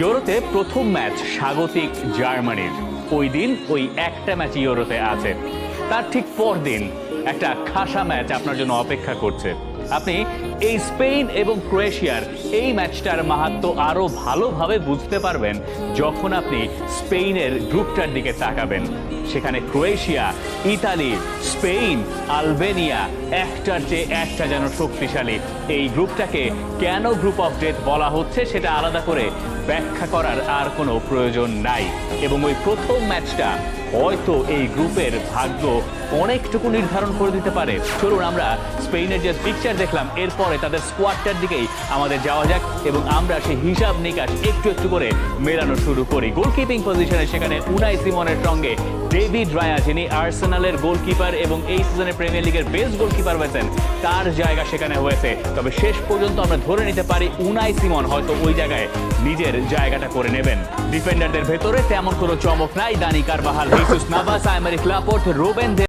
ইউরোতে প্রথম ম্যাচ স্বাগতিক জার্মানির। ওই দিন ওই একটা ম্যাচ ইউরোতে আছে, তার ঠিক পরদিন একটা খাসা ম্যাচ আপনার জন্য অপেক্ষা করছে। আপনি এই স্পেন এবং ক্রোয়েশিয়ার এই ম্যাচটার মাহাত্ম্য আরো ভালোভাবে বুঝতে পারবেন যখন আপনি স্পেনের গ্রুপটার দিকে তাকাবেন। সেখানে ক্রোয়েশিয়া, ইতালি, স্পেন, আলবেনিয়া একটার চেয়ে একটা যেন শক্তিশালী। এই গ্রুপটাকে কেন গ্রুপ অফ ডেথ বলা হচ্ছে সেটা আলাদা করে ব্যাখ্যা করার আর কোনো প্রয়োজন নাই। এবং ওই প্রথম ম্যাচটা হয়তো এই গ্রুপের ভাগ্য অনেকটুকু নির্ধারণ করে দিতে পারে। চলুন আমরা স্পেনের যে পিকচার দেখলাম এরপরে তাদের স্কোয়াডটার দিকেই আমাদের যাওয়া যাক এবং আমরা সেই হিসাব নিকাশ একটু একটু করে মেলানো শুরু করি। গোলকিপিং পজিশনে সেখানে উনাই সিমনের সঙ্গে ডেভিড রায়া, যিনি আর্সেনালের গোলকিপার এবং এই সিজনে প্রিমিয়ার লিগের বেস্ট গোলকিপার হয়েছেন, তার জায়গা সেখানে হয়েছে। তবে শেষ পর্যন্ত আমরা ধরে নিতে পারি উনাই সিমন হয়তো ওই জায়গায় নিজের জায়গাটা করে নেবেন। ডিফেন্ডারদের ভেতরে তেমন কোনো চমক নাই। Dani Carvajal, Jesus Navas, Aymeric Laporte, Robben